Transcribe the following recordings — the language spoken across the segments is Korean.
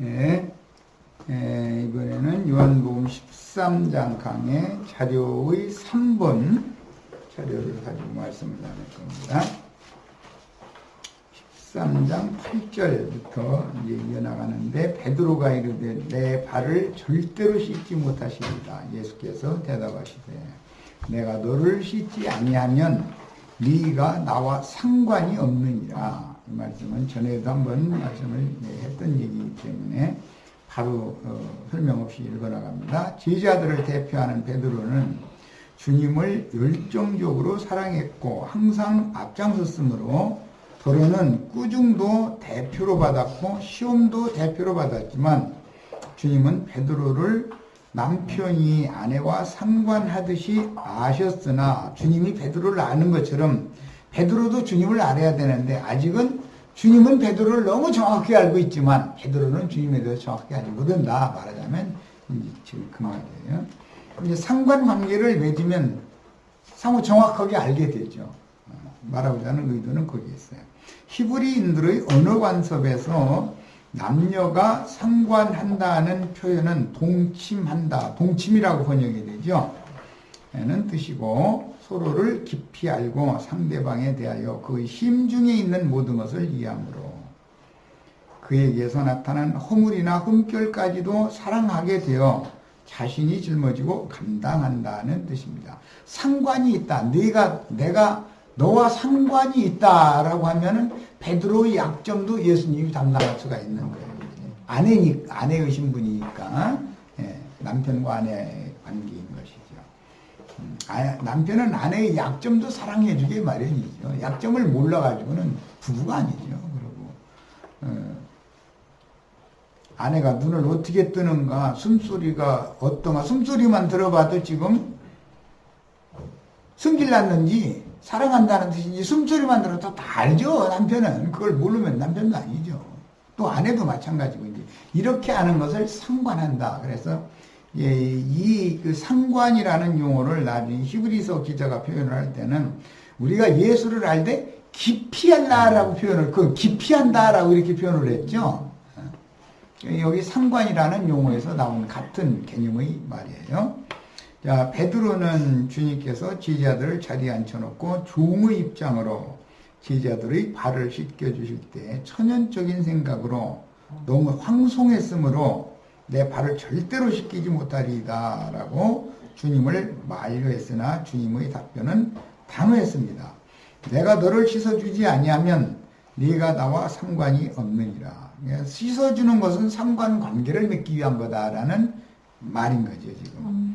예, 이번에는 요한복음 13장 강의 자료의 3번 자료를 가지고 말씀을 나눌 겁니다. 13장 8절부터 이제 이어나가는데, 베드로가 이르되 내 발을 절대로 씻지 못하시리라. 예수께서 대답하시되 내가 너를 씻지 아니하면 네가 나와 상관이 없느니라. 이 말씀은 전에도 한번 말씀을 했던 얘기이기 때문에 바로 설명 없이 읽어나갑니다. 제자들을 대표하는 베드로는 주님을 열정적으로 사랑했고 항상 앞장섰으므로 더러는 꾸중도 대표로 받았고 시험도 대표로 받았지만, 주님은 베드로를 남편이 아내와 상관하듯이 아셨으나, 주님이 베드로를 아는 것처럼 베드로도 주님을 알아야 되는데, 아직은 주님은 베드로를 너무 정확히 알고 있지만 베드로는 주님에 대해서 정확히 알지 못한다. 말하자면 지금 그 말이에요. 이제 상관관계를 맺으면 상호 정확하게 알게 되죠. 말하고자 하는 의도는 거기에 있어요. 히브리인들의 언어 관습에서 남녀가 상관한다는 표현은 동침한다, 동침이라고 번역이 되죠. 는 뜻이고, 서로를 깊이 알고 상대방에 대하여 그의 심중에 있는 모든 것을 이해하므로 그에게서 나타난 허물이나 흠결까지도 사랑하게 되어 자신이 짊어지고 감당한다는 뜻입니다. 상관이 있다. 내가 너와 상관이 있다라고 하면은 베드로의 약점도 예수님이 담당할 수가 있는 거예요. 아내의 신분이니까, 남편과 아내의 관계인 것이죠. 남편은 아내의 약점도 사랑해주기 마련이죠. 약점을 몰라가지고는 부부가 아니죠. 그리고 아내가 눈을 어떻게 뜨는가, 숨소리가 어떤가, 숨소리만 들어봐도 지금 성질 났는지 사랑한다는 뜻인지 숨소리만 들어도 다 알죠. 남편은 그걸 모르면 남편도 아니죠. 또 아내도 마찬가지고, 이제 이렇게 아는 것을 상관한다. 그래서 그 상관이라는 용어를 나중에 히브리서 기자가 표현을 할 때는, 우리가 예수를 알 때 깊이 한다라고 깊이 한다라고 이렇게 표현을 했죠. 여기 상관이라는 용어에서 나온 같은 개념의 말이에요. 자, 베드로는 주님께서 제자들을 자리에 앉혀놓고 종의 입장으로 제자들의 발을 씻겨주실 때 천연적인 생각으로 너무 황송했으므로 내 발을 절대로 씻기지 못하리이다 라고 주님을 만류했으나, 주님의 답변은 단호했습니다. 내가 너를 씻어주지 아니하면 네가 나와 상관이 없느니라. 씻어주는 것은 상관관계를 맺기 위한 거다라는 말인 거죠, 지금.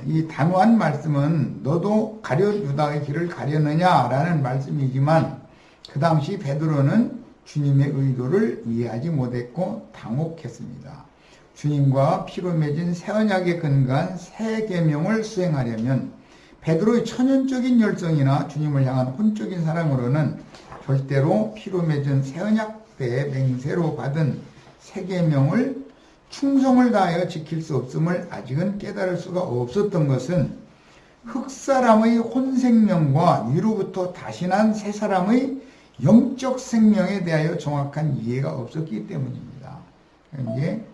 이 단호한 말씀은 너도 유다의 길을 가려느냐라는 말씀이지만, 그 당시 베드로는 주님의 의도를 이해하지 못했고 당혹했습니다. 주님과 피로 맺은 새 언약에 근거한 새 계명을 수행하려면 베드로의 천연적인 열정이나 주님을 향한 혼적인 사랑으로는 절대로 피로 맺은 새 언약 때에 맹세로 받은 새 계명을 충성을 다하여 지킬 수 없음을 아직은 깨달을 수가 없었던 것은, 흙사람의 혼생명과 위로부터 다시 난 새 사람의 영적 생명에 대하여 정확한 이해가 없었기 때문입니다. 이제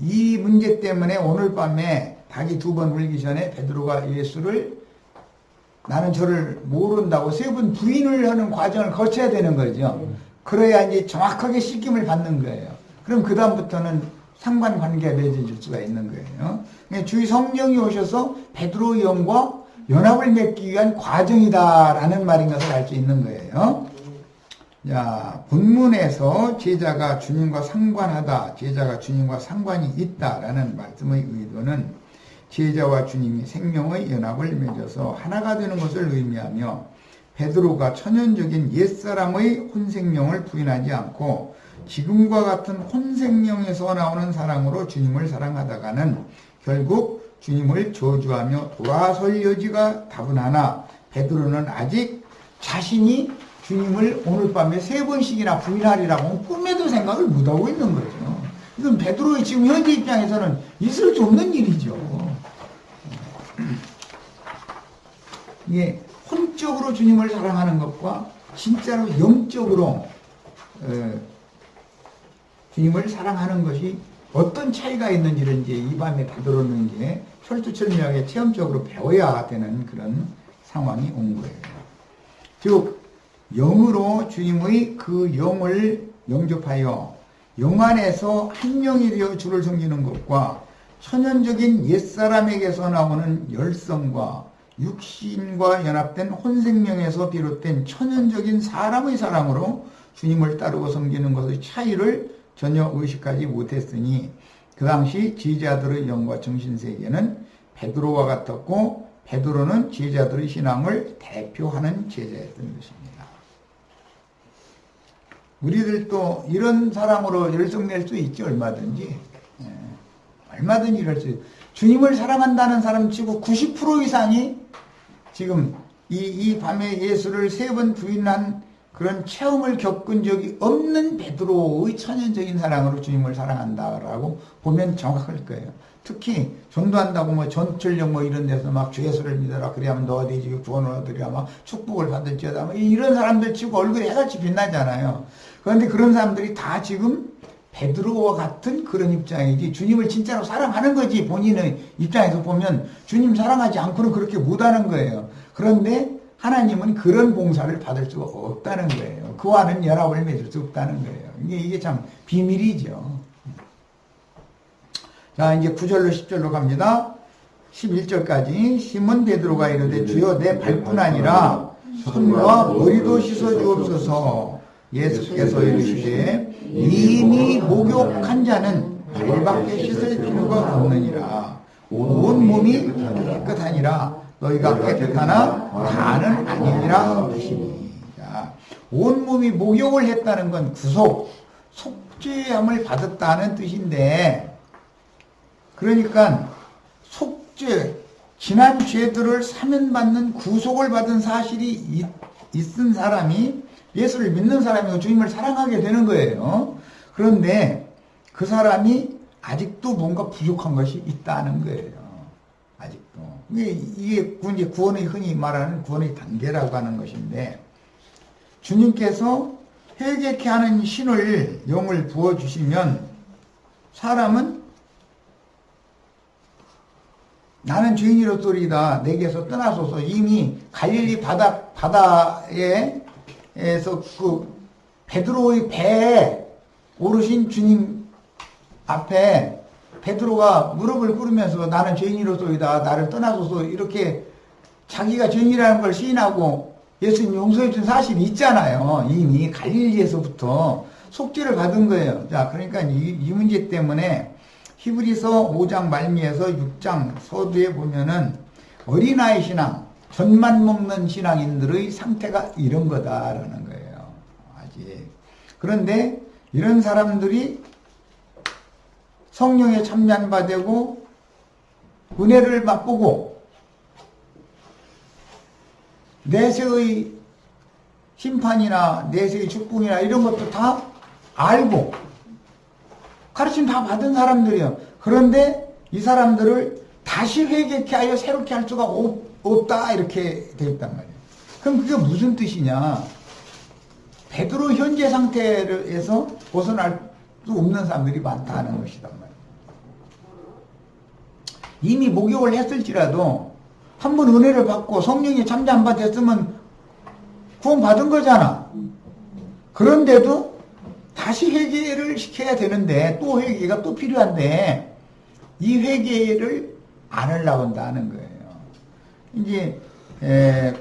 이 문제 때문에 오늘 밤에 닭이 2번 울기 전에 베드로가 예수를, 나는 저를 모른다고 3번 부인을 하는 과정을 거쳐야 되는 거죠. 그래야 이제 정확하게 씻김을 받는 거예요. 그럼 그 다음부터는 상관관계가 맺어질 수가 있는 거예요. 주의 성령이 오셔서 베드로의 영과 연합을 맺기 위한 과정이다라는 말인 것을 알 수 있는 거예요. 자, 본문에서 제자가 주님과 상관하다, 제자가 주님과 상관이 있다라는 말씀의 의도는 제자와 주님이 생명의 연합을 맺어서 하나가 되는 것을 의미하며, 베드로가 천연적인 옛사람의 혼생명을 부인하지 않고 지금과 같은 혼생명에서 나오는 사랑으로 주님을 사랑하다가는 결국 주님을 저주하며 돌아설 여지가 다분하나, 베드로는 아직 자신이 주님을 오늘 밤에 3번씩이나 부인하리라고 꿈에도 생각을 못하고 있는 거죠. 이건 베드로의 지금 현재 입장에서는 있을 수 없는 일이죠. 이게 혼적으로 주님을 사랑하는 것과 진짜로 영적으로 주님을 사랑하는 것이 어떤 차이가 있는지를 이제 이 밤에 베드로는 이제 철두철미하게 체험적으로 배워야 되는 그런 상황이 온 거예요. 즉 영으로 주님의 그 영을 영접하여 영 안에서 한 영이 되어 주를 섬기는 것과 천연적인 옛사람에게서 나오는 열성과 육신과 연합된 혼생명에서 비롯된 천연적인 사람의 사랑으로 주님을 따르고 섬기는 것의 차이를 전혀 의식하지 못했으니 그 당시 제자들의 영과 정신세계는 베드로와 같았고 베드로는 제자들의 신앙을 대표하는 제자였던 것입니다. 우리들도 이런 사랑으로 열성낼 수 있죠. 얼마든지. 얼마든지 이럴 수 있어요. 주님을 사랑한다는 사람 치고 90% 이상이 지금 이 밤에 예수를 3번 부인한 그런 체험을 겪은 적이 없는 베드로의 천연적인 사랑으로 주님을 사랑한다라고 보면 정확할 거예요. 특히 전도한다고 뭐 전철역 뭐 이런 데서 막 주 예수를 믿어라 그래야만 너가 되지 구원을 얻으리라 막 축복을 받을지어다 막 이런 사람들 치고 얼굴이 해같이 빛나잖아요. 그런데 그런 사람들이 다 지금 베드로와 같은 그런 입장이지 주님을 진짜로 사랑하는 거지. 본인의 입장에서 보면 주님 사랑하지 않고는 그렇게 못하는 거예요. 그런데 하나님은 그런 봉사를 받을 수가 없다는 거예요. 그와는 연합을 맺을 수 없다는 거예요. 이게 참 비밀이죠. 자, 이제 9절로 10절로 갑니다. 11절까지 시몬 베드로가 이르되 주여 내 발뿐 아니라 손과 머리도 씻어 주옵소서. 예수께서 이르시되 이미 목욕한 자는 발밖에 씻을 필요가 없느니라. 온 몸이 깨끗하니라. 너희가 깨끗하나 다는 아니니라 하시니. 온 몸이 목욕을 했다는 건 구속, 속죄함을 받았다는 뜻인데, 그러니까 속죄, 지난 죄들을 사면받는 구속을 받은 사실이 있은 사람이 예수를 믿는 사람이고 주님을 사랑하게 되는 거예요. 그런데 그 사람이 아직도 뭔가 부족한 것이 있다는 거예요. 아직도. 이게 이제 구원의 흔히 말하는 구원의 단계라고 하는 것인데, 주님께서 회개케 하는 신을, 영을 부어주시면 사람은 나는 죄인이로소리다 내게서 떠나소서. 이미 갈릴리 바다에서 그 베드로의 배에 오르신 주님 앞에 베드로가 무릎을 꿇으면서 나는 죄인이로소이다 나를 떠나소서 이렇게 자기가 죄인이라는 걸 시인하고 예수님 용서해 준 사실이 있잖아요. 이미 갈릴리에서부터 속죄를 받은 거예요. 자, 그러니까 이 문제 때문에 히브리서 5장 말미에서 6장 서두에 보면은 어린아이 신앙, 젖만 먹는 신앙인들의 상태가 이런 거다라는 거예요. 아직. 그런데 이런 사람들이 성령에 참여받고 은혜를 맛보고 내세의 심판이나 내세의 축복이나 이런 것도 다 알고 가르침 다 받은 사람들이요. 그런데 이 사람들을 다시 회개케 하여 새롭게 할 수가 없다 이렇게 되어 있단 말이에요. 그럼 그게 무슨 뜻이냐? 베드로 현재 상태에서 벗어날 수 없는 사람들이 많다는 것이단 말이에요. 이미 목욕을 했을지라도 한번 은혜를 받고 성령이 참여 안 받았으면 구원 받은 거잖아. 그런데도 다시 회개를 시켜야 되는데 또 회개가 또 필요한데 이 회개를 안 하려고 한다는 거예요. 이제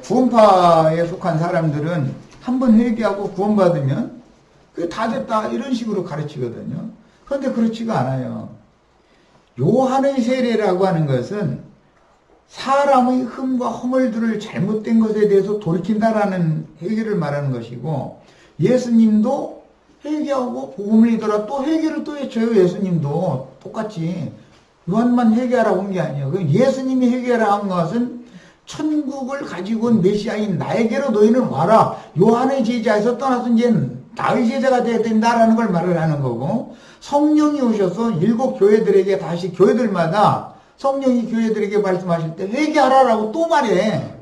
구원파에 속한 사람들은 한번 회개하고 구원받으면 그게 다 됐다 이런 식으로 가르치거든요. 그런데 그렇지가 않아요. 요한의 세례라고 하는 것은 사람의 흠과 허물들을 잘못된 것에 대해서 돌이킨다라는 회개를 말하는 것이고, 예수님도 회개하고 복음을 믿어라 또 회개를 또 해줘요. 예수님도 똑같이 요한만 회개하라고 한 게 아니에요. 예수님이 회개하라 한 것은 천국을 가지고 온 메시아인 나에게로 너희는 와라. 요한의 제자에서 떠나서 이제 나의 제자가 되어야 된다라는 걸 말을 하는 거고, 성령이 오셔서 7 교회들에게 다시 교회들마다 성령이 교회들에게 말씀하실 때 회개하라라고 또 말해.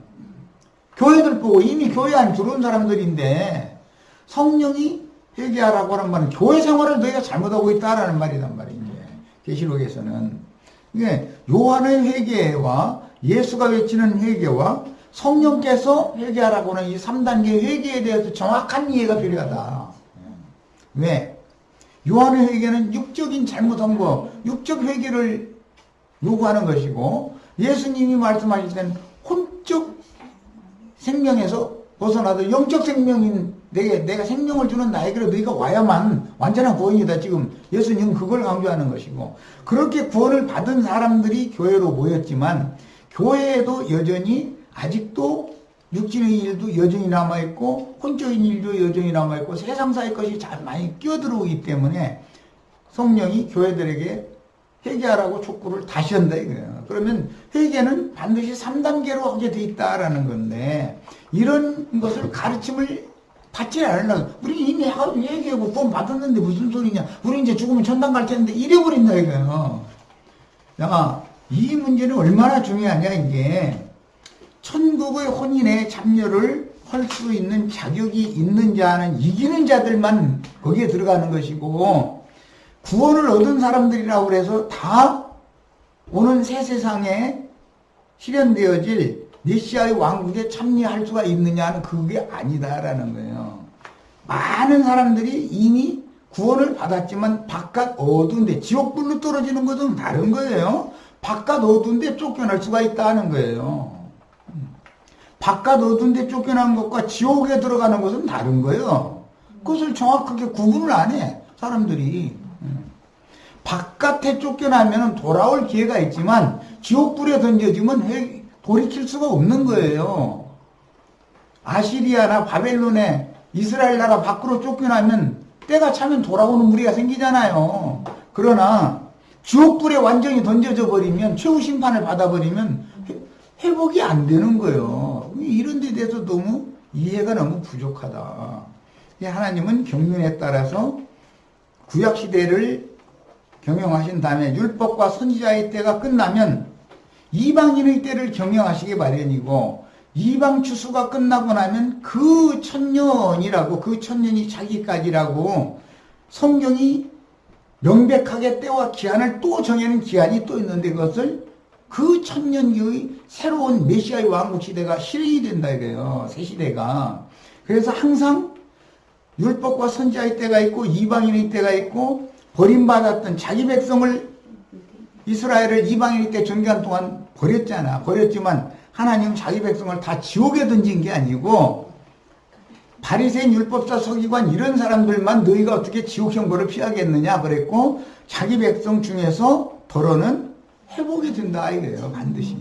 교회들 보고 이미 교회 안 들어온 사람들인데 성령이 회개하라고 하는 말은 교회 생활을 너희가 잘못하고 있다라는 말이란 말이에요. 계시록에서는. 이게 요한의 회개와 예수가 외치는 회개와 성령께서 회개하라고 하는 이 3단계 회개에 대해서 정확한 이해가 필요하다. 왜? 요한의 회개는 육적인 잘못한 거, 육적 회개를 요구하는 것이고, 예수님이 말씀하실 때는 혼적 생명에서 벗어나도 영적 생명인 내가 생명을 주는 나에게로 너희가 와야만 완전한 구원이다. 지금 예수님은 그걸 강조하는 것이고, 그렇게 구원을 받은 사람들이 교회로 모였지만 교회에도 여전히 아직도 육신의 일도 여전히 남아있고 혼적인 일도 여전히 남아있고 세상사의 것이 잘 많이 끼어들어오기 때문에 성령이 교회들에게 회개하라고 촉구를 다시 한다 이거예요. 그러면 회개는 반드시 3단계로 하게 돼 있다라는 건데, 이런 것을 가르침을 받지 않으려고, 우리 이미 회개하고 구원 받았는데 무슨 소리냐, 우리 이제 죽으면 천당 갈 텐데 이래버린다 이거예요. 야, 이 문제는 얼마나 중요하냐. 이게 천국의 혼인에 참여를 할 수 있는 자격이 있는 자는 이기는 자들만 거기에 들어가는 것이고, 구원을 얻은 사람들이라고 해서 다 오는 새 세상에 실현되어질 메시아의 왕국에 참여할 수가 있느냐는 그게 아니다라는 거예요. 많은 사람들이 이미 구원을 받았지만 바깥 어두운데, 지옥불로 떨어지는 것은 다른 거예요. 바깥 어두운데 쫓겨날 수가 있다는 거예요. 바깥 어두운데 쫓겨난 것과 지옥에 들어가는 것은 다른 거예요. 그것을 정확하게 구분을 안 해, 사람들이. 바깥에 쫓겨나면 돌아올 기회가 있지만 지옥불에 던져지면 돌이킬 수가 없는 거예요. 아시리아나 바벨론에 이스라엘 나라 밖으로 쫓겨나면 때가 차면 돌아오는 무리가 생기잖아요. 그러나 지옥불에 완전히 던져져 버리면, 최후 심판을 받아버리면 회복이 안 되는 거예요. 이런 데 대해서 너무 이해가 너무 부족하다. 하나님은 경륜에 따라서 구약시대를 경영하신 다음에 율법과 선지자의 때가 끝나면 이방인의 때를 경영하시기 마련이고, 이방 추수가 끝나고 나면 그 천년이라고, 그 천년이 자기까지라고 성경이 명백하게 때와 기한을 또 정해놓은 기한이 또 있는데, 그것을 그 천년기의 새로운 메시아의 왕국 시대가 실현이 된다 이거예요. 새 시대가. 그래서 항상 율법과 선지자의 때가 있고 이방인의 때가 있고, 버림받았던 자기 백성을, 이스라엘을 이방인의 때 전기한 동안 버렸잖아. 버렸지만 하나님은 자기 백성을 다 지옥에 던진 게 아니고, 바리새인, 율법사, 서기관 이런 사람들만 너희가 어떻게 지옥 형벌을 피하겠느냐 그랬고, 자기 백성 중에서 더러는 회복이 된다 이거예요. 반드시.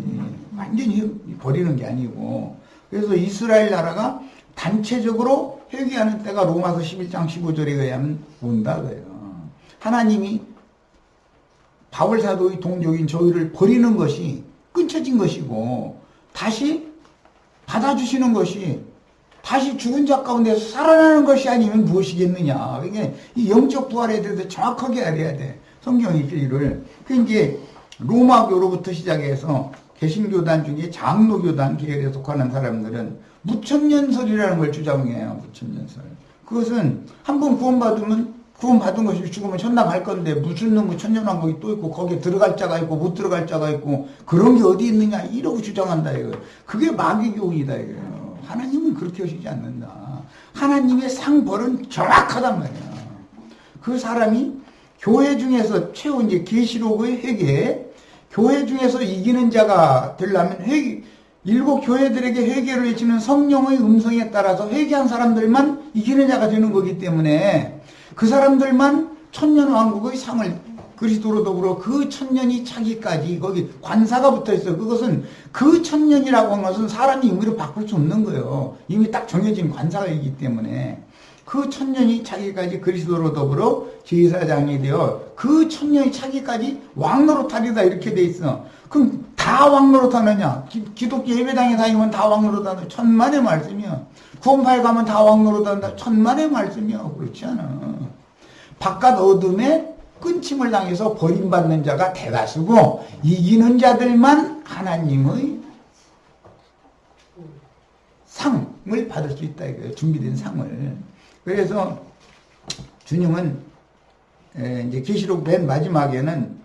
완전히 버리는 게 아니고. 그래서 이스라엘 나라가 단체적으로 회개하는 때가 로마서 11장 15절에 의하면 온다 그래요. 하나님이 바울 사도의 동족인 저희를 버리는 것이 끊쳐진 것이고, 다시 받아주시는 것이, 다시 죽은 자 가운데서 살아나는 것이 아니면 무엇이겠느냐. 그러니까 이 영적 부활에 대해서 정확하게 알아야 돼, 성경의 진리를. 그 이제 로마교로부터 시작해서 개신교단 중에 장로교단 계열에 속하는 사람들은 무천년설이라는 걸 주장해요. 무천년설. 그것은 한번 구원받은 것이 죽으면 천당 갈 건데 무슨 놈의 천년왕국이 또 있고 거기에 들어갈 자가 있고 못 들어갈 자가 있고 그런 게 어디 있느냐 이러고 주장한다 이거. 그게 마귀 교훈이다 이거예요. 하나님은 그렇게 하시지 않는다. 하나님의 상벌은 정확하단 말이야. 그 사람이 교회 중에서 최후 이제 계시록의 회개, 교회 중에서 이기는 자가 되려면 일곱 교회들에게 회개를 외치는 성령의 음성에 따라서 회개한 사람들만 이기는 자가 되는 거기 때문에, 그 사람들만 천년왕국의 상을 그리스도로 더불어 그 천년이 차기까지, 거기 관사가 붙어 있어. 그것은 그 천년이라고 하는 것은 사람이 임의로 바꿀 수 없는 거예요. 이미 딱 정해진 관사가 있기 때문에 그 천년이 차기까지 그리스도로 더불어 제사장이 되어 그 천년이 차기까지 왕노릇하리다 이렇게 돼 있어. 그럼 다 왕노릇하느냐? 기독교 예배당에 다니면 다 왕노릇하느냐? 천만의 말씀이야. 구원파에 가면 다 왕노릇한다. 천만의 말씀이야. 그렇지 않아. 바깥 어둠에 끊침을 당해서 버림받는 자가 대다수고, 이기는 자들만 하나님의 상을 받을 수 있다 이거예요. 준비된 상을. 그래서 주님은 이제 계시록 맨 마지막에는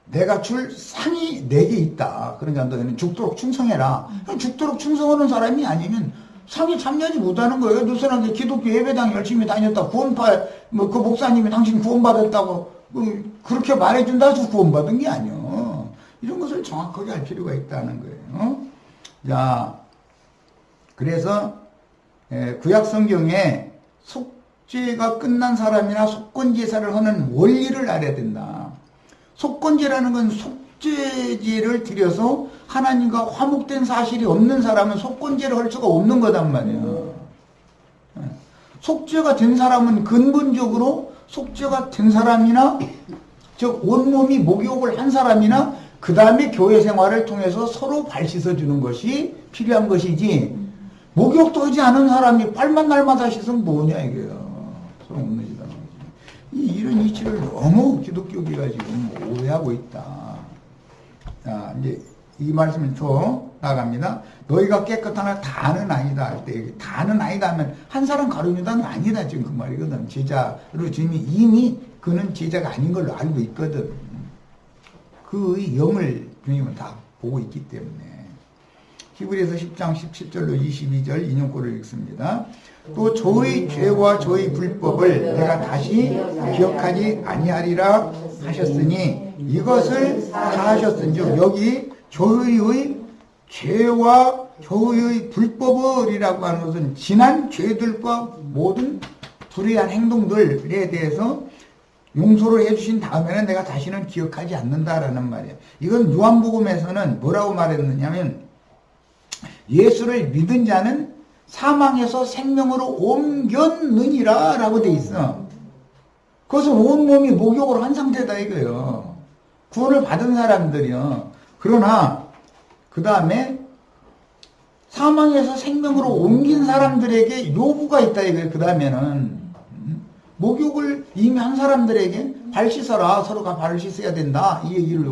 내가 줄 상이 내게 있다. 그러니까 너희는 죽도록 충성해라. 죽도록 충성하는 사람이 아니면 상에 참여하지 못하는 거예요. 누선하게 기독교 예배당 열심히 다녔다. 구원파 뭐 그 목사님이 당신 구원받았다고 그렇게 말해준다 해서 구원받은 게 아니요. 이런 것을 정확하게 할 필요가 있다는 거예요. 자, 그래서 구약 성경에 속죄가 끝난 사람이나 속건제사를 하는 원리를 알아야 된다. 속건제라는 건 속죄제를 드려서 하나님과 화목된 사실이 없는 사람은 속건제를 할 수가 없는 거단 말이에요. 속죄가 된 사람은 근본적으로 속죄가 된 사람이나 즉 온몸이 목욕을 한 사람이나 그 다음에 교회 생활을 통해서 서로 발 씻어주는 것이 필요한 것이지 목욕도 하지 않은 사람이 발만 날마다 씻으면 뭐냐 이게요. 서로 없는 짓 하는 거지. 이런 이치를 너무 기독교계가 지금 오해하고 있다. 자, 이제 이 말씀을 더 나갑니다. 너희가 깨끗하나 다는 아니다 할 때, 다는 아니다 하면 한 사람 가르치다는 아니다 지금 그 말이거든. 제자로 주님이 이미 그는 제자가 아닌 걸로 알고 있거든. 그의 영을 주님은 다 보고 있기 때문에. 히브리서 10장 17절로 22절 인용구를 읽습니다. 또 저의 죄와 저의 불법을 내가 다시 기억하지 아니하리라 하셨으니 이것을 다 하셨은즉 여기 저의 죄와 저의 불법을이라고 하는 것은 지난 죄들과 모든 불의한 행동들에 대해서 용서를 해주신 다음에는 내가 다시는 기억하지 않는다라는 말이에요. 이건 요한복음에서는 뭐라고 말했느냐면 예수를 믿은 자는 사망에서 생명으로 옮겼느니라 라고 돼 있어. 그것은 온몸이 목욕을 한 상태다 이거예요. 구원을 받은 사람들이요. 그러나 그 다음에 사망에서 생명으로 옮긴 사람들에게 요구가 있다 이거예요. 그 다음에는 목욕을 이미 한 사람들에게 발 씻어라. 서로가 발을 씻어야 된다. 이 얘기를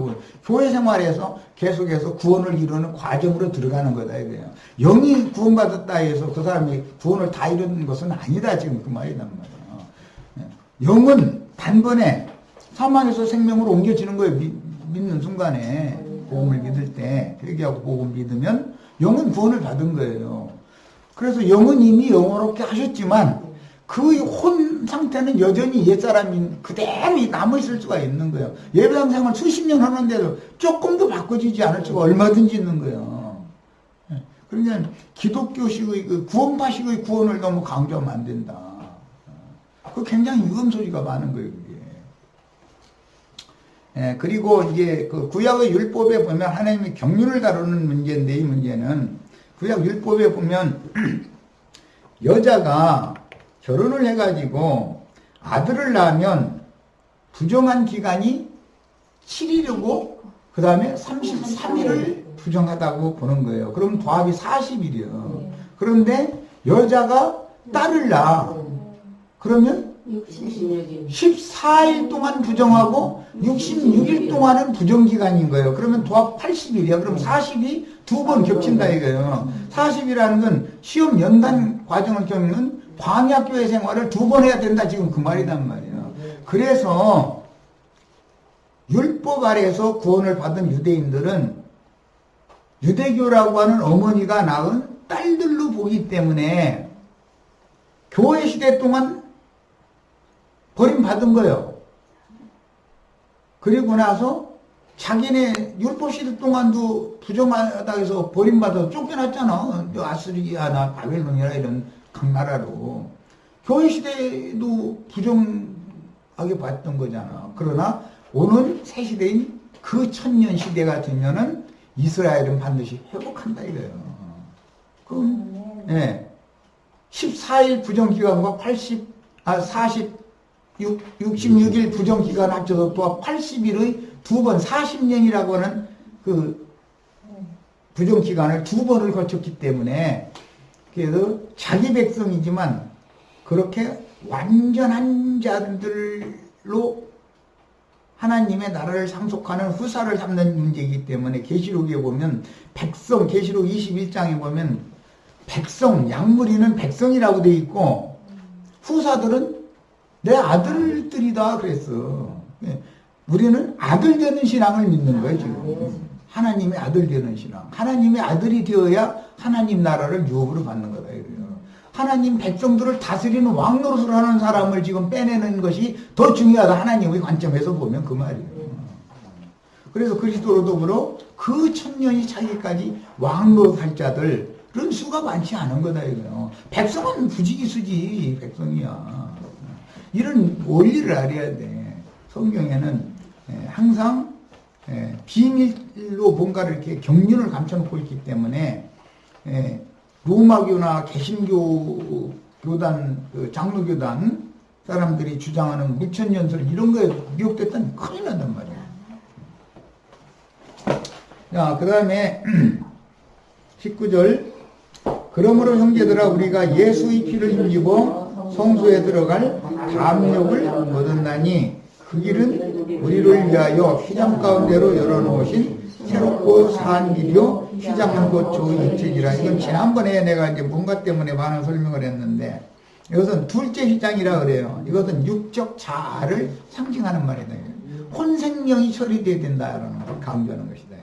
교회 생활에서 계속해서 구원을 이루는 과정으로 들어가는 거다 이거예요. 영이 구원받았다 해서 그 사람이 구원을 다 이루는 것은 아니다. 지금 그 말이란 말이에요. 영은 단번에 사망에서 생명으로 옮겨지는 거예요. 믿는 순간에 복음을 믿을 때 회개하고 복음 믿으면 영은 구원을 받은 거예요. 그래서 영은 이미 영어롭게 하셨지만 그 혼 상태는 여전히 옛사람이 그대로 남아있을 수가 있는 거예요. 예배당 생활 수십 년 하는데도 조금도 바꿔지지 않을 수가 얼마든지 있는 거예요. 그러니까 기독교식의 그 구원파식의 구원을 너무 강조하면 안 된다. 그 굉장히 위험소리가 많은 거예요. 그게. 그리고 이제 그 구약의 율법에 보면 하나님이 경륜을 다루는 문제인데 이 문제는 구약 율법에 보면 여자가 결혼을 해가지고 아들을 낳으면 부정한 기간이 7일이고 그 다음에 33일을 부정하다고 보는 거예요. 그럼 도합이 40일이요. 그런데 여자가 딸을 낳아. 그러면 14일 동안 부정하고 66일 동안은 부정기간인 거예요. 그러면 도합 80일이야. 그럼 40이 두 번 겹친다 이거예요. 40이라는 건 시험 연단 과정을 겪는 광야교회 생활을 두 번 해야 된다. 지금 그 말이란 말이에요. 그래서 율법 아래에서 구원을 받은 유대인들은 유대교라고 하는 어머니가 낳은 딸들로 보기 때문에 교회 시대 동안 버림받은 거예요. 그리고 나서 자기네 율법 시대 동안도 부정하다 해서 버림받아서 쫓겨났잖아. 아스리아나 바벨론이나 이런 강나라로. 교회 시대도 부정하게 봤던 거잖아. 그러나 오는 새 시대인 그 천년 시대가 되면은 이스라엘은 반드시 회복한다 이거예요. 그럼, 네. 14일 부정기간과 66일 부정기간 합쳐서 또 80일의 두 번, 40년이라고 하는 그 부정기간을 두 번을 거쳤기 때문에 그래서 자기 백성이지만 그렇게 완전한 자들로 하나님의 나라를 상속하는 후사를 삼는 문제이기 때문에 계시록에 보면 백성, 계시록 21장에 보면 백성, 양무리는 백성이라고 되어 있고 후사들은 내 아들들이다 그랬어. 우리는 아들 되는 신앙을 믿는 거예요, 지금. 하나님의 아들 되는 신앙. 하나님의 아들이 되어야 하나님 나라를 유업으로 받는 거다, 이거예요. 하나님 백성들을 다스리는 왕 노릇을 하는 사람을 지금 빼내는 것이 더 중요하다. 하나님의 관점에서 보면 그 말이에요. 그래서 그리스도로 더불어 그 천년이 차기까지 왕 노릇할 자들은 수가 많지 않은 거다, 이거예요. 백성은 부지기수지, 백성이야. 이런 원리를 알아야 돼. 성경에는 항상 비밀로 뭔가를 이렇게 경륜을 감춰놓고 있기 때문에 로마교나 개신교 교단, 장로교단 사람들이 주장하는 무천년설 이런 거에 미혹됐다면 큰일 난단 말이야. 자, 그 다음에 19절 그러므로 형제들아 우리가 예수의 피를 힘입어 성소에 들어갈 담력을 얻었나니 그 길은 우리를 위하여 휘장 가운데로 열어놓으신 새롭고 사한 길이요 휘장한 곳 좋은 일책이라. 이건 지난번에 내가 이제 뭔가 때문에 많은 설명을 했는데 이것은 둘째 휘장이라 그래요. 이것은 육적 자아를 상징하는 말이다. 혼생명이 처리되어야 된다라는 걸 강조하는 것이다.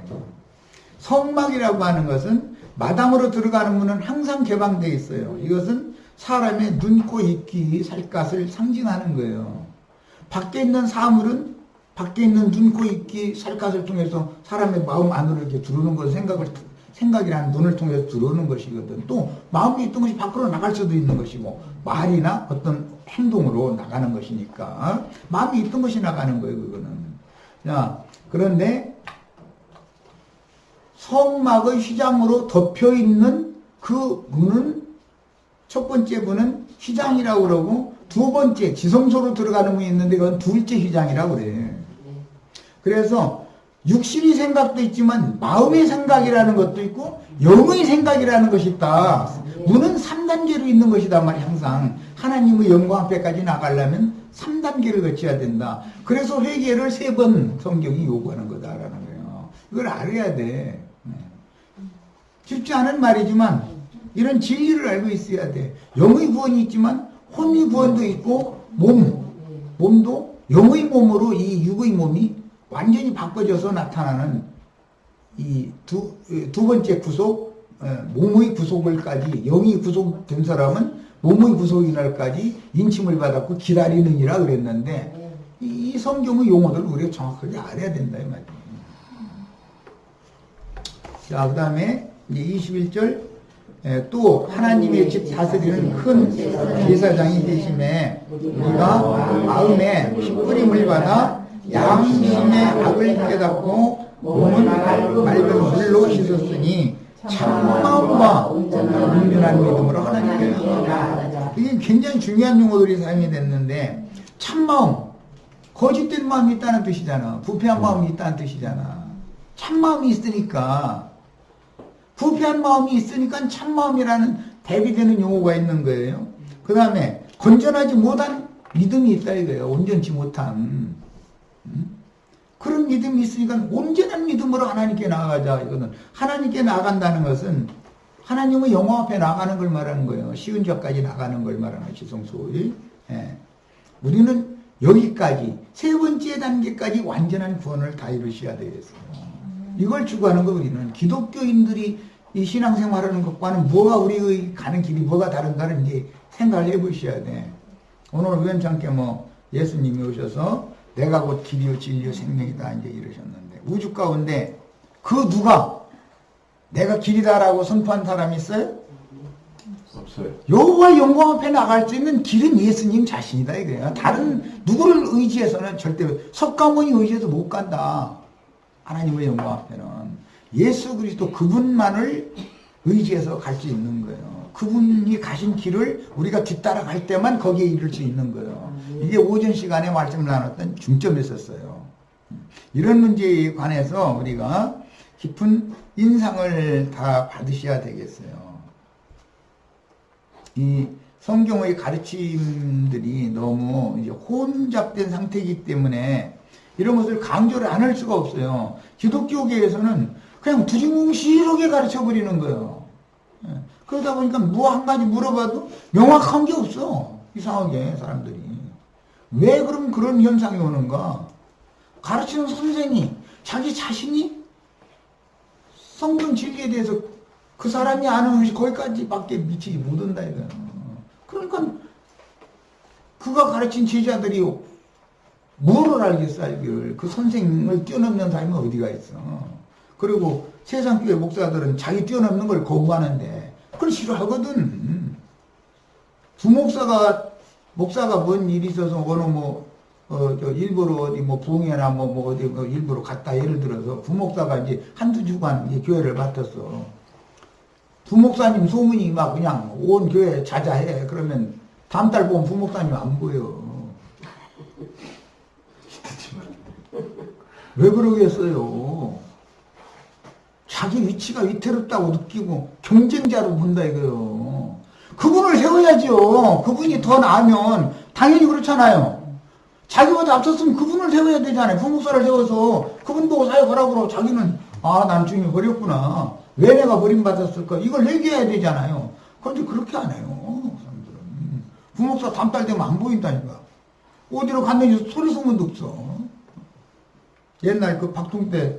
성막이라고 하는 것은 마당으로 들어가는 문은 항상 개방되어 있어요. 이것은 사람의 눈, 코, 입, 귀, 살갗을 상징하는 거예요. 밖에 있는 사물은 밖에 있는 눈, 코, 입, 귀, 살갗을 통해서 사람의 마음 안으로 이렇게 들어오는 것, 생각이라는 눈을 통해서 들어오는 것이거든. 또 마음에 있던 것이 밖으로 나갈 수도 있는 것이고 말이나 어떤 행동으로 나가는 것이니까 마음에 있던 것이 나가는 거예요, 그거는. 자, 그런데 성막의 휘장으로 덮여있는 그 문은 첫 번째 문은 휘장이라고 그러고 두 번째 지성소로 들어가는 문이 있는데 그건 둘째 휘장이라고 그래. 그래서 육신의 생각도 있지만 마음의 생각이라는 것도 있고 영의 생각이라는 것이 있다. 문은 3단계로 있는 것이다 말이야. 항상 하나님의 영광 앞에까지 나가려면 3단계를 거쳐야 된다. 그래서 회개를 3번 성경이 요구하는 거다라는 거예요. 이걸 알아야 돼. 쉽지 않은 말이지만 이런 진리를 알고 있어야 돼. 영의 구원이 있지만 혼의 구원도 있고 몸도 영의 몸으로 이 육의 몸이 완전히 바꿔져서 나타나는 이 두 번째 구속, 몸의 구속을까지, 영이 구속된 사람은 몸의 구속이 날까지 인침을 받았고 기다리느니라 그랬는데 이 성경의 용어들을 우리가 정확하게 알아야 된다 이 말이에요. 자, 그 다음에 이제 21절 또 하나님의 집 다스리는 큰 제사장이 되심에 우리가 마음에 핏부림을 받아 양심의 악을 깨닫고 몸은 맑은 물로 씻었으니 참마음과 온전한 믿음으로 하나님께 나아가자. 이게 굉장히 중요한 용어들이 사용이 됐는데 참마음, 거짓된 마음이 있다는 뜻이잖아. 부패한 마음이 있다는 뜻이잖아. 참마음이 있으니까 부패한 마음이 있으니까 참마음이라는 대비되는 용어가 있는 거예요. 그 다음에 건전하지 못한 믿음이 있다 이거예요. 온전치 못한 그런 믿음이 있으니까 온전한 믿음으로 하나님께 나아가자. 이거는 하나님께 나아간다는 것은 하나님의 영광 앞에 나가는 걸 말하는 거예요. 쉬운 죄까지 나가는 걸 말하는 거예요. 지성소위. 우리는 여기까지 세 번째 단계까지 완전한 구원을 다 이루셔야 되겠어요. 이걸 추구하는 거 우리는 기독교인들이 이 신앙생활하는 것과는 뭐가 우리의 가는 길이 뭐가 다른가를 이제 생각을 해보셔야 돼. 오늘 우연찮게 예수님이 오셔서 내가 곧 길이요 진리요 생명이다 이제 이러셨는데 우주 가운데 그 누가 내가 길이다라고 선포한 사람이 있어요? 없어요. 여호와 영광 앞에 나갈 수 있는 길은 예수님 자신이다 이거예요. 다른 누구를 의지해서는 절대 석가모니 의지해서 못 간다. 하나님의 영광 앞에는 예수 그리스도 그분만을 의지해서 갈 수 있는 거예요. 그분이 가신 길을 우리가 뒤따라 갈 때만 거기에 이를 수 있는 거예요. 이게 오전 시간에 말씀을 나눴던 중점이었어요. 이런 문제에 관해서 우리가 깊은 인상을 다 받으셔야 되겠어요. 이 성경의 가르침들이 너무 이제 혼잡된 상태이기 때문에 이런 것을 강조를 안 할 수가 없어요. 기독교계에서는 그냥 두리뭉실하게 가르쳐버리는 거예요. 그러다 보니까 뭐 한 가지 물어봐도 명확한 게 없어. 이상하게 사람들이. 왜 그럼 그런 현상이 오는가? 가르치는 선생이 자기 자신이 성경 진리에 대해서 그 사람이 아는 것이 거기까지밖에 미치지 못한다 이거야. 그러니까 그가 가르친 제자들이 뭐를 알겠어 알기를. 그 선생을 뛰어넘는 사람이 어디가 있어. 그리고 세상교회 목사들은 자기 뛰어넘는 걸 거부하는데 그걸 싫어하거든. 목사가 뭔 일이 있어서 어느 일부러 어디 부흥회나 어디 일부러 갔다 예를 들어서 부목사가 이제 한두 주간 이제 교회를 맡았어. 부목사님 소문이 막 그냥 온 교회 자자해. 그러면 다음 달 보면 부목사님 안 보여. 왜 그러겠어요? 자기 위치가 위태롭다고 느끼고 경쟁자로 본다 이거요. 그분을 세워야죠. 그분이 더 나으면 당연히 그렇잖아요. 자기보다 앞섰으면 그분을 세워야 되잖아요. 부목사를 세워서 그분 보고 사역하라고 그러고 자기는 난 주님이 버렸구나. 왜 내가 버림받았을까? 이걸 얘기해야 되잖아요. 그런데 그렇게 안 해요. 사람들은. 부목사 다음 달 되면 안 보인다니까. 어디로 갔는지 소리 소문도 없어. 옛날 그 박통 때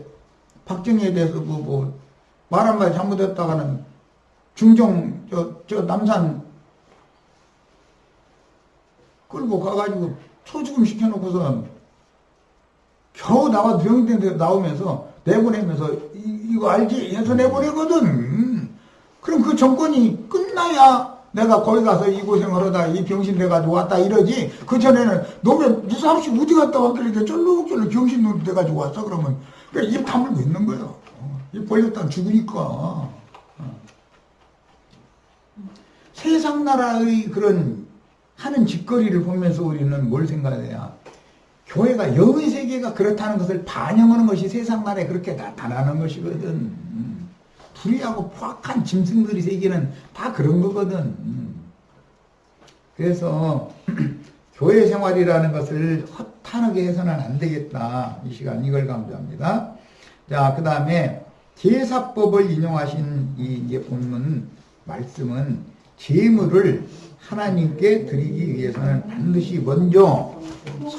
박정희에 대해서 말 한마디 잘못했다가는 중정 저 남산 끌고 가가지고 초죽음 시켜놓고서 겨우 나와 병원에 나오면서 내보내면서 이거 알지? 해서 내보내거든. 그럼 그 정권이 끝나야 내가 거기 가서 이 고생을 하다 이 병신 돼가지고 왔다 이러지. 그 전에는 너무 무사없이 어디 갔다 왔길래 쫄록쫄록 병신 돼가지고 왔어. 그러면 입 다물고 있는 거예요. 입 벌렸다가 죽으니까. 세상 나라의 그런 하는 짓거리를 보면서 우리는 뭘 생각해야 교회가 영의 세계가 그렇다는 것을 반영하는 것이 세상 나라에 그렇게 나타나는 것이거든. 불의하고 포악한 짐승들이 세계는 다 그런 거거든. 그래서 교회 생활이라는 것을 허탄하게 해서는 안 되겠다. 이 시간 이걸 강조합니다. 자, 그 다음에 제사법을 인용하신 이 본문 말씀은 제물을 하나님께 드리기 위해서는 반드시 먼저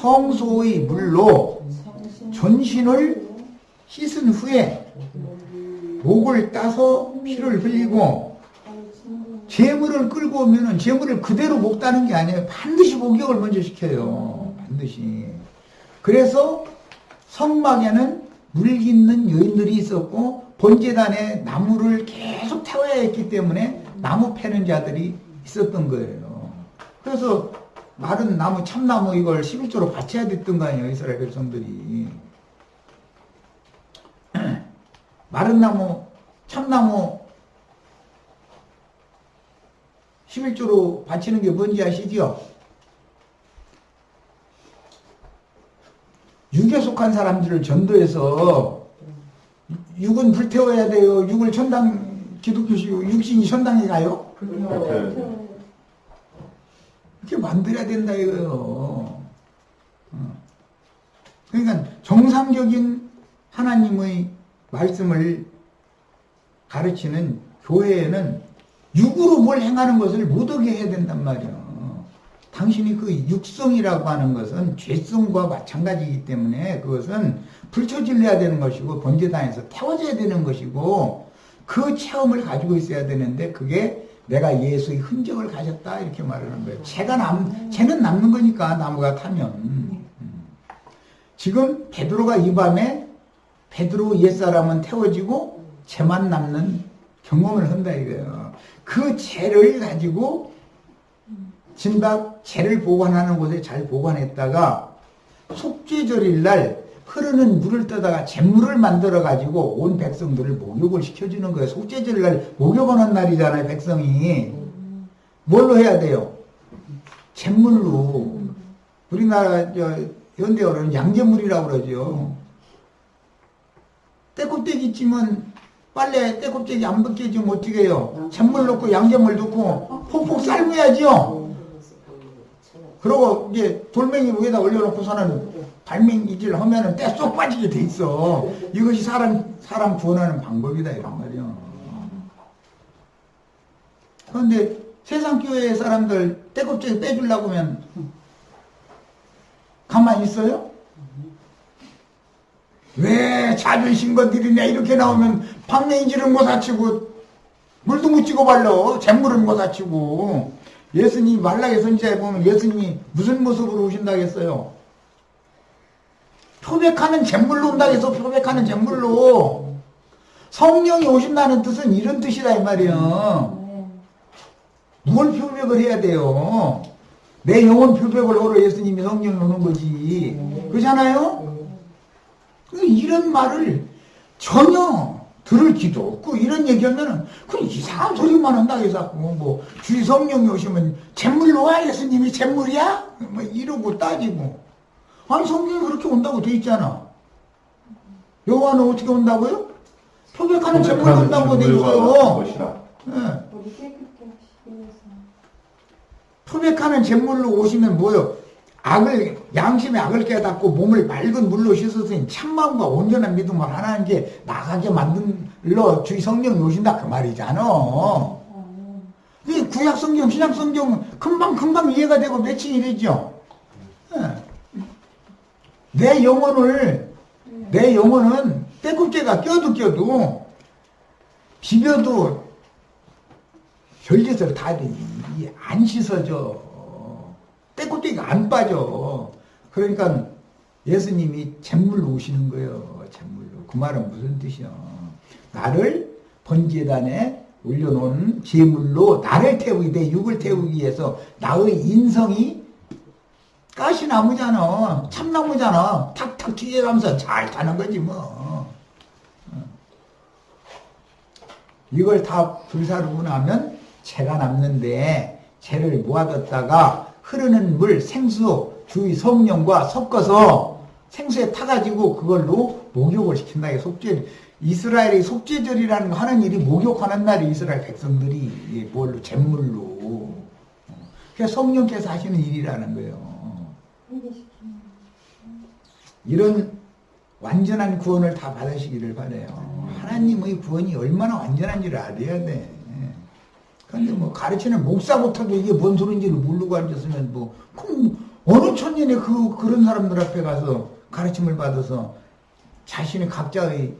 성소의 물로 전신을 씻은 후에 목을 따서 피를 흘리고 제물을 끌고 오면은 제물을 그대로 먹다는 게 아니에요. 반드시 목욕을 먼저 시켜요. 반드시. 그래서 성막에는 물깃는 여인들이 있었고 번제단에 나무를 계속 태워야 했기 때문에 나무 패는 자들이 있었던 거예요. 그래서 마른 나무, 참나무 이걸 11조로 바쳐야 됐던 거 아니에요. 이스라엘 백성들이. 마른 나무, 참나무 11조로 바치는 게 뭔지 아시죠? 육에 속한 사람들을 전도해서 육은 불태워야 돼요. 육을 천당, 기독교시고 육신이 천당에 가요? 이렇게 만들어야 된다 이거예요. 그러니까 정상적인 하나님의 말씀을 가르치는 교회에는 육으로 뭘 행하는 것을 못하게 해야 된단 말이에요. 당신이 그 육성이라고 하는 것은 죄성과 마찬가지이기 때문에 그것은 불처질해야 되는 것이고 번제단에서 태워져야 되는 것이고 그 체험을 가지고 있어야 되는데 그게 내가 예수의 흔적을 가졌다 이렇게 말하는 거예요. 쟤는 남는 거니까 나무가 타면. 지금 베드로가 이 밤에 베드로 옛사람은 태워지고 쟤만 남는 경험을 한다 이거예요. 그 죄를 가지고 진박 죄를 보관하는 곳에 잘 보관했다가 속죄절일 날 흐르는 물을 떠다가 잿물을 만들어 가지고 온 백성들을 목욕을 시켜주는 거예요. 속죄절일 날 목욕하는 날이잖아요. 백성이 뭘로 해야 돼요? 잿물로. 우리나라 현대어로는 양잿물이라고 그러죠. 때껍데기 찌면 빨래 때껍데기 안 벗겨지면 어떻게 해요? 잿물 넣고 양잿물 넣고 폭폭 삶아야죠. 그리고 이제 돌멩이 위에다 올려놓고서는 발맹이질 하면은 때 쏙 빠지게 돼 있어. 이것이 사람 구원하는 방법이다 이런 말이요. 그런데 세상 교회 사람들 떼껍질 빼주려고 하면 가만히 있어요? 왜 자존심 건드리냐 이렇게 나오면 방맹이질은 못 다치고 물도 못 찍어 발라 잿물은 못 다치고 예수님 말라게 선지자에 보면 예수님이 무슨 모습으로 오신다고 했어요? 표백하는 잿물로 온다고 해서 표백하는 잿물로 성령이 오신다는 뜻은 이런 뜻이다 이 말이에요. 뭘 표백을 해야 돼요? 내 영혼 표백을 하러 예수님이 성령이 오는 거지. 그렇잖아요? 이런 말을 전혀 들을 기도 없고 이런 얘기하면은 그냥 이상한 소리만 한다 해서 뭐 주의 성령이 오시면 잿물로 와 예수님이 잿물이야? 뭐 이러고 따지고 아니 성령이 그렇게 온다고 돼 있잖아. 여호와는 어떻게 온다고요? 표백하는 잿물로 온다고 돼 있어요. 네. 표백하는 잿물로 오시면 뭐요? 양심의 악을 깨닫고 몸을 맑은 물로 씻었으니 참마음과 온전한 믿음을 하나님께 나가게 만들러 주의 성령이 오신다 그 말이잖아. 이 구약 성경, 신약 성경 금방 이해가 되고 매칭이 되죠. 내 영혼은 때꼽개가 껴도 비벼도 별짓을 다 안 씻어져. 때꼽개가 안 빠져. 그러니까 예수님이 잿물로 오시는 거예요. 잿물로. 그 말은 무슨 뜻이야? 나를 번제단에 올려놓은 제물로 나를 태우기, 내 육을 태우기 위해서 나의 인성이 가시나무잖아. 참나무잖아. 탁탁 튀겨가면서 잘 타는 거지 뭐. 이걸 다 불사르고 나면 재가 남는데 재를 모아뒀다가 흐르는 물, 생수, 주의 성령과 섞어서 생수에 타가지고 그걸로 목욕을 시킨다. 이스라엘의 속죄절이라는 거 하는 일이 목욕하는 날이 이스라엘 백성들이 뭘로? 잿물로. 그게 성령께서 하시는 일이라는 거예요. 이런 완전한 구원을 다 받으시기를 바라요. 하나님의 구원이 얼마나 완전한지를 알아야 돼. 근데 뭐 가르치는 목사부터도 이게 뭔 소리인지를 모르고 앉았으면 그럼 어느 천년에 그런 사람들 앞에 가서 가르침을 받아서 자신의 각자의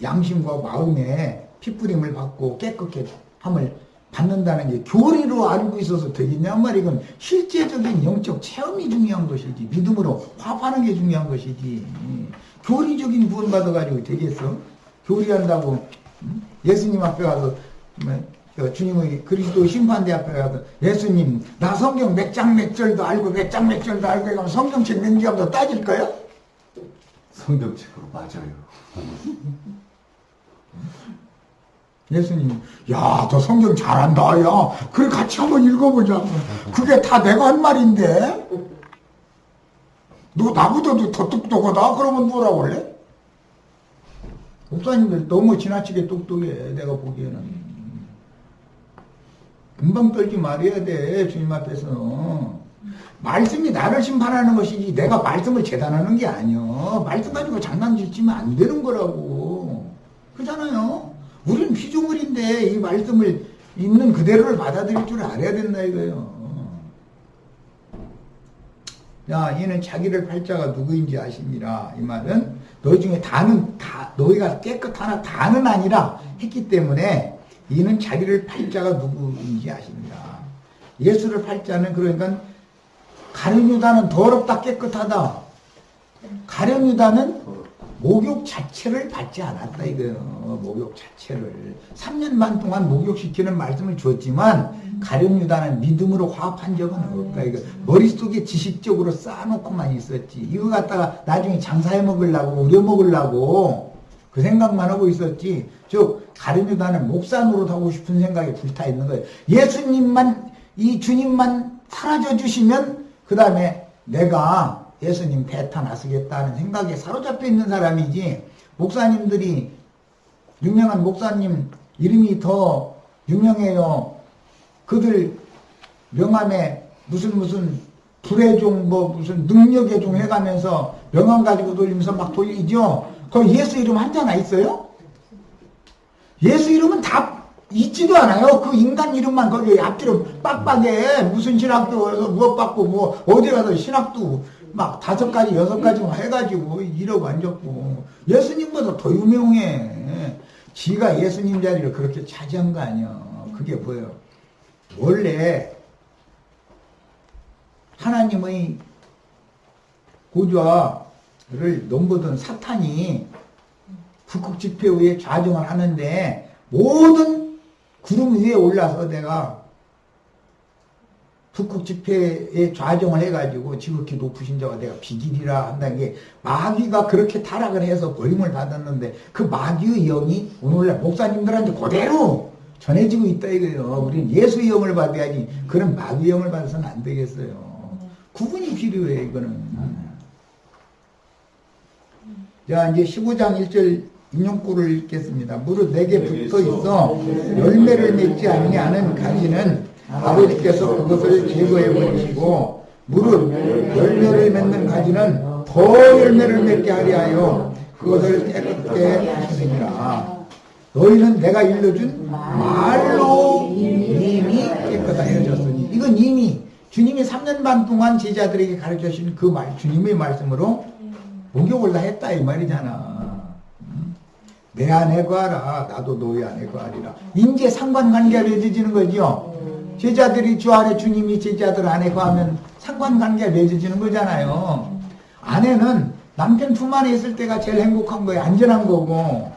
양심과 마음에 핏부림을 받고 깨끗게 함을 받는다는 게 교리로 알고 있어서 되겠냐 말이건 실제적인 영적 체험이 중요한 것이지 믿음으로 화합하는 게 중요한 것이지 교리적인 구원 받아가지고 되겠어? 교리한다고 예수님 앞에 가서 주님의 그리스도 심판대 앞에 가서 예수님 나 성경 몇 장 몇 절도 알고 몇 장 몇 절도 알고 이러면 성경책 몇 장도 따질 거야? 성경책으로 맞아요. 예수님 야 너 성경 잘한다 야 그래 같이 한번 읽어보자. 그게 다 내가 한 말인데 너 나보다도 더 똑똑하다? 그러면 뭐라고 할래? 목사님들 너무 지나치게 똑똑해 내가 보기에는. 금방 떨지 말아야 돼 주님 앞에서. 말씀이 나를 심판하는 것이지 내가 말씀을 재단하는 게 아니야. 말씀 가지고 장난치면 안 되는 거라고. 그렇잖아요. 우리는 피조물인데 이 말씀을 있는 그대로를 받아들일 줄 알아야 된다 이거예요. 야, 이는 자기를 팔자가 누구인지 아십니다. 이 말은 너희 중에 너희가 깨끗하나 다는 아니라 했기 때문에 이는 자기를 팔자가 누구인지 아십니다. 예수를 팔자는 그러니까 가룟 유다는 더럽다 깨끗하다. 가룟 유다는 목욕 자체를 받지 않았다 이거예요. 목욕 자체를 3년 반 동안 목욕시키는 말씀을 주었지만 가룟 유다는 믿음으로 화합한 적은 없다. 이거 머릿속에 지식적으로 쌓아놓고만 있었지. 이거 갖다가 나중에 장사해 먹으려고 우려 먹으려고 그 생각만 하고 있었지. 즉 가룟 유다는 목사 노릇하고 싶은 생각에 불타 있는 거예요. 예수님만 이 주님만 사라져 주시면 그 다음에 내가 예수님 배타 나서겠다는 생각에 사로잡혀 있는 사람이지. 목사님들이 유명한 목사님 이름이 더 유명해요. 그들 명함에 무슨 불의 종 무슨 능력의 종 해가면서 명함 가지고 돌리면서 막 돌리죠. 거기 예수 이름 한자나 있어요? 예수 이름은 다 있지도 않아요. 그 인간 이름만 거기 앞뒤로 빡빡해. 무슨 신학교에서 무엇 받고 뭐 어디 가서 신학도 막 5가지 6가지 해가지고 이러고 앉았고 예수님보다 더 유명해. 지가 예수님 자리를 그렇게 차지한 거 아니야. 그게 뭐예요? 원래 하나님의 보좌를 넘보던 사탄이 북극 집회 후에 좌정을 하는데 모든 구름 위에 올라서 내가 북극 집회에 좌정을 해가지고 지극히 높으신 자가 내가 비기리라 한다는 게 마귀가 그렇게 타락을 해서 버림을 받았는데 그 마귀의 영이 오늘날 목사님들한테 그대로 전해지고 있다 이거예요. 우리는 예수의 영을 받아야지 그런 마귀의 영을 받아서는 안 되겠어요. 구분이 필요해 이거는. 자 이제 15장 1절 인용구를 읽겠습니다. 무릇 내게 붙어 있어 열매를 맺지 아니하는 가지는 아버지께서 그것을 제거해 버리시고 무릇 열매를 맺는 가지는 더 열매를 맺게 하려 하여 그것을 깨끗게 하시느니라. 너희는 내가 일러준 말로 이미 깨끗하여졌으니 이건 이미 주님이 3년 반 동안 제자들에게 가르쳐 주신 그 말, 주님의 말씀으로 목욕을 다 했다 이 말이잖아. 내 안에 거하라 나도 너희 안에 거하리라. 이제 상관관계가 맺어지는 거죠. 제자들이 주 안에 주님이 제자들 안에 거하면 상관관계가 맺어지는 거잖아요. 아내는 남편 품 안에 있을 때가 제일 행복한 거예요. 안전한 거고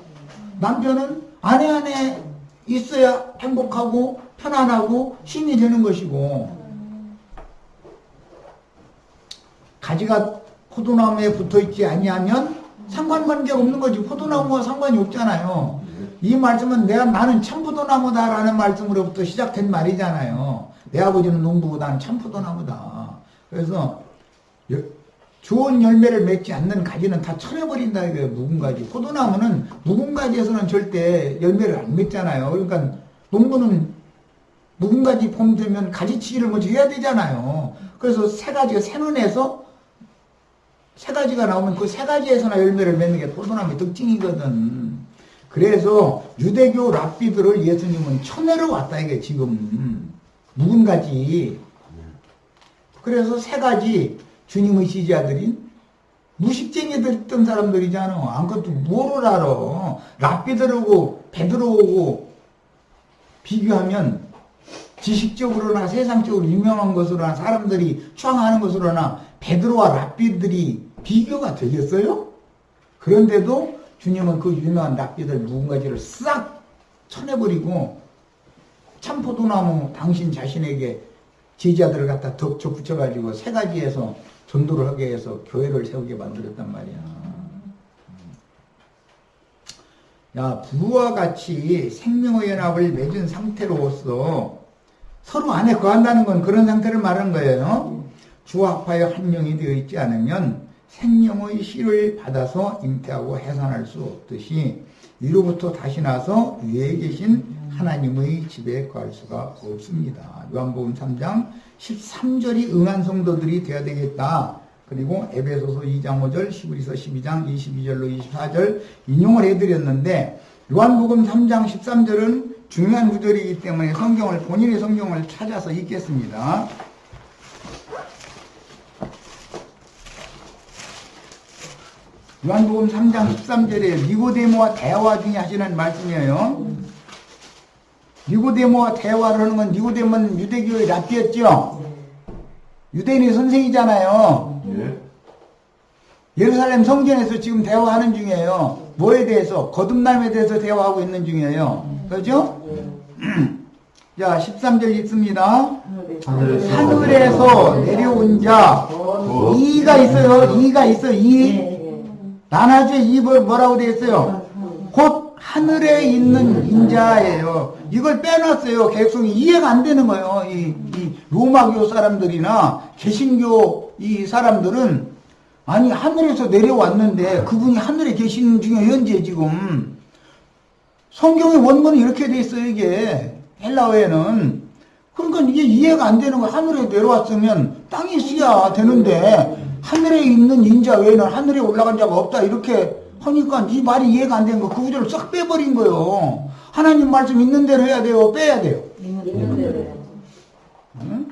남편은 아내 안에 있어야 행복하고 편안하고 힘이 되는 것이고 가지가 포도나무에 붙어있지 아니하면 상관관계가 없는 거지. 포도나무와 상관이 없잖아요. 이 말씀은 나는 참포도나무다라는 말씀으로부터 시작된 말이잖아요. 내 아버지는 농부고 나는 참포도나무다. 그래서 좋은 열매를 맺지 않는 가지는 다 쳐내버린다 이거예요. 묵은 가지. 포도나무는 묵은 가지에서는 절대 열매를 안 맺잖아요. 그러니까 농부는 묵은 가지 봄 되면 가지치기를 먼저 해야 되잖아요. 그래서 세 눈에서 세 가지가 나오면 그 세 가지에서나 열매를 맺는 게 포도나무의 특징이거든. 그래서 유대교 랍비들을 예수님은 쳐내러 왔다 이게 지금 묵은 가지. 그래서 세 가지 주님의 지지자들인 무식쟁이들 있던 사람들이잖아. 아무것도 뭐를 알아. 랍비들하고 베드로하고 비교하면 지식적으로나 세상적으로 유명한 것으로나 사람들이 추앙하는 것으로나 베드로와 랍비들이 비교가 되겠어요? 그런데도 주님은 그 유명한 랍비들 묵은 가지를 싹 쳐내버리고 참포도나무 당신 자신에게 제자들을 갖다 덕쳐 붙여가지고 세 가지에서 전도를 하게 해서 교회를 세우게 만들었단 말이야. 야, 부부와 같이 생명의 연합을 맺은 상태로서 서로 안에 거한다는 건 그런 상태를 말하는 거예요. 주와 합하여 한 영이 되어 있지 않으면 생명의 씨를 받아서 잉태하고 해산할 수 없듯이 위로부터 다시 나서 위에 계신 하나님의 집에 거할 수가 없습니다. 요한복음 3장 13절이 응한 성도들이 되어야 되겠다. 그리고 에베소서 2장 5절, 11서 12장 22절로 24절 인용을 해드렸는데 요한복음 3장 13절은 중요한 구절이기 때문에 본인의 성경을 찾아서 읽겠습니다. 요한복음 3장 13절에 니고데모와 대화 중에 하시는 말씀이에요. 니고데모와 대화를 하는 건 니고데모는 유대교의 랍비였죠. 유대인의 선생이잖아요. 예루살렘 성전에서 지금 대화하는 중이에요. 뭐에 대해서? 거듭남에 대해서 대화하고 있는 중이에요. 그렇죠? 자, 13절 읽습니다. 하늘에서 내려온 자, 이가 있어요. 이가 있어요. 이. 나나주에 이 뭐라고 되어 있어요? 곧 하늘에 있는 인자예요. 이걸 빼놨어요. 개성이 이해가 안 되는 거예요. 이 로마교 사람들이나 개신교 이 사람들은 아니 하늘에서 내려왔는데 그분이 하늘에 계시는 중에 현재 지금 성경의 원문은 이렇게 돼 있어요. 이게 헬라어에는. 그러니까 이게 이해가 안 되는 거예요. 하늘에 내려왔으면 땅에 있어야 되는데 하늘에 있는 인자 외에는 하늘에 올라간 자가 없다 이렇게 하니까 이 말이 이해가 안 되는 거, 그 구절을 싹 빼버린 거예요. 하나님 말씀 있는 대로 해야 돼요? 빼야 돼요? 있는 대로. 응?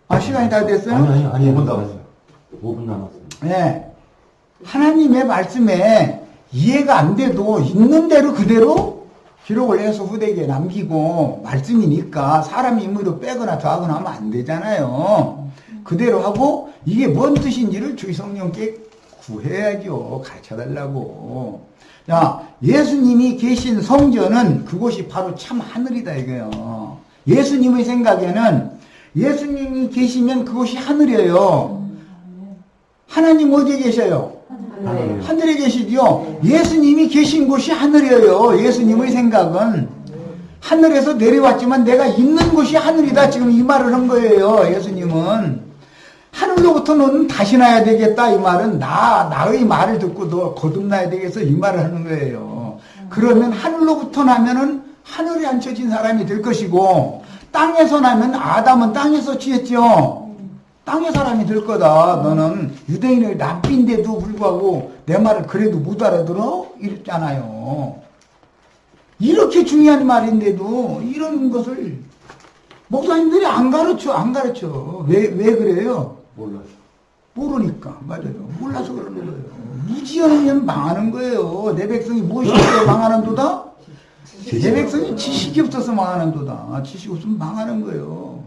아, 시간이 다 됐어요? 아니, 5분 남았어요. 5분 남았어요. 네. 하나님의 말씀에 이해가 안 돼도 있는 대로 그대로 기록을 해서 후대기에 남기고, 말씀이니까 사람이 임의로 빼거나 더하거나 하면 안 되잖아요. 그대로 하고 이게 뭔 뜻인지를 주의 성령께 구해야죠. 가르쳐달라고. 자, 예수님이 계신 성전은 그곳이 바로 참 하늘이다 이거예요. 예수님의 생각에는 예수님이 계시면 그곳이 하늘이에요. 하나님 어디에 계셔요? 하늘에 계시죠. 예수님이 계신 곳이 하늘이에요. 예수님의 생각은 하늘에서 내려왔지만 내가 있는 곳이 하늘이다. 지금 이 말을 한 거예요. 예수님은 하늘로부터 너는 다시 나야 되겠다. 이 말은 나의 말을 듣고 너 거듭나야 되겠어. 이 말을 하는 거예요. 그러면 하늘로부터 나면은 하늘에 앉혀진 사람이 될 것이고, 땅에서 나면 아담은 땅에서 취했죠. 땅의 사람이 될 거다. 너는 유대인의 랍비인데도 불구하고 내 말을 그래도 못 알아들어? 이랬잖아요. 이렇게 중요한 말인데도 이런 것을 목사님들이 안 가르쳐. 왜 그래요? 몰랐어. 모르니까. 맞아요. 몰라서 그러는 거예요. 무지하면 망하는 거예요. 내 백성이 무엇이 없어서 망하는도다? 내 백성이 지식이 없어서 망하는도다. 지식이 없으면 망하는 거예요.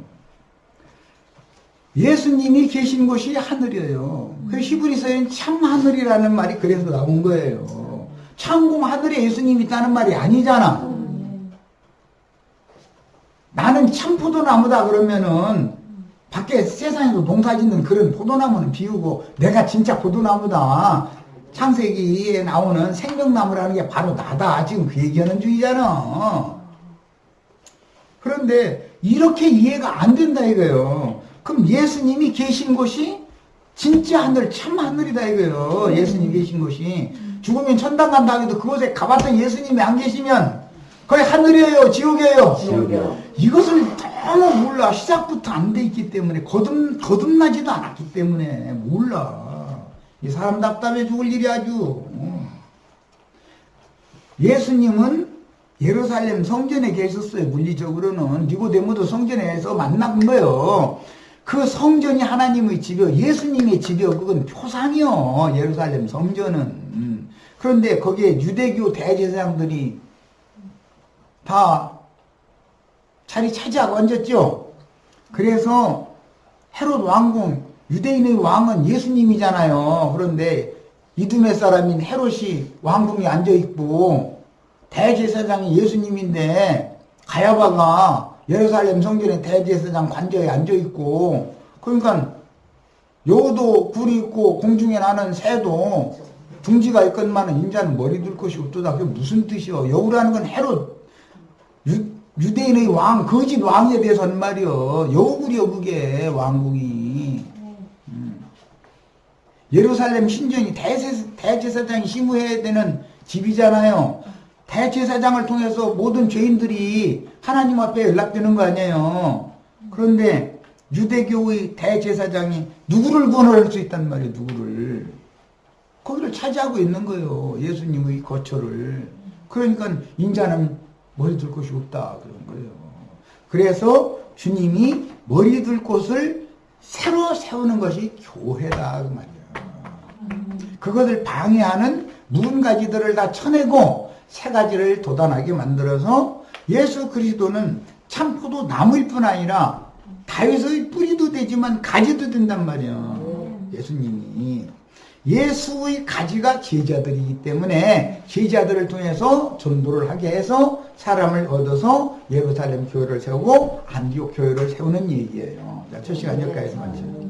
예수님이 계신 곳이 하늘이에요. 그 히브리서에는 참 하늘이라는 말이 그래서 나온 거예요. 참공 하늘에 예수님이 있다는 말이 아니잖아. 나는 참 포도나무다 그러면은 밖에 세상에서 농사 짓는 그런 포도나무는 비우고 내가 진짜 포도나무다. 창세기에 나오는 생명나무라는 게 바로 나다. 지금 그 얘기하는 중이잖아. 그런데 이렇게 이해가 안 된다 이거예요. 그럼 예수님이 계신 곳이 진짜 하늘, 참 하늘이다 이거예요. 예수님이 계신 곳이. 죽으면 천당 간다 해도 그곳에 가봤던 예수님이 안 계시면 거기 하늘이에요? 지옥이에요? 지옥이요. 이것을 너무 몰라. 시작부터 안 돼 있기 때문에 거듭나지도 않았기 때문에 몰라. 이 사람 답답해 죽을 일이 아주. 예수님은 예루살렘 성전에 계셨어요. 물리적으로는 니고데모도 성전에서 만난 거예요. 그 성전이 하나님의 집이요. 예수님의 집이요. 그건 표상이요. 예루살렘 성전은. 그런데 거기에 유대교 대제사장들이 다 자리 차지하고 앉았죠. 그래서 헤롯 왕궁, 유대인의 왕은 예수님이잖아요. 그런데 이두메 사람인 헤롯이 왕궁에 앉아있고 대제사장이 예수님인데 가야바가 예루살렘 성전의 대제사장 관저에 앉아있고, 그러니까 여우도 굴이 있고 공중에 나는 새도 둥지가 있건만은 인자는 머리 둘 것이 없도다. 그게 무슨 뜻이요? 여우라는 건 헤롯 유대인의 왕, 거짓 왕에 대해서 한 말이요. 여우굴이요 그게 왕궁이. 예루살렘 신전이 대제사장이 심우해야 되는 집이잖아요. 대제사장을 통해서 모든 죄인들이 하나님 앞에 연락되는 거 아니에요. 그런데 유대교의 대제사장이 누구를 구원할 수 있단 말이에요. 누구를. 거기를 차지하고 있는 거예요. 예수님의 거처를. 그러니까 인자는 머리 둘 곳이 없다 그런 거예요. 그래서 주님이 머리 둘 곳을 새로 세우는 것이 교회다 그 말이에요. 그것을 방해하는 문 가지들을 다 쳐내고 새 가지를 돋아나게 만들어서 예수 그리스도는 참 포도 나무일 뿐 아니라 다윗의 뿌리도 되지만 가지도 된단 말이에요. 예수님이. 예수의 가지가 제자들이기 때문에 제자들을 통해서 전도를 하게 해서 사람을 얻어서 예루살렘 교회를 세우고 안디옥 교회를 세우는 얘기예요. 자, 첫 시간 여기까지 마쳐요.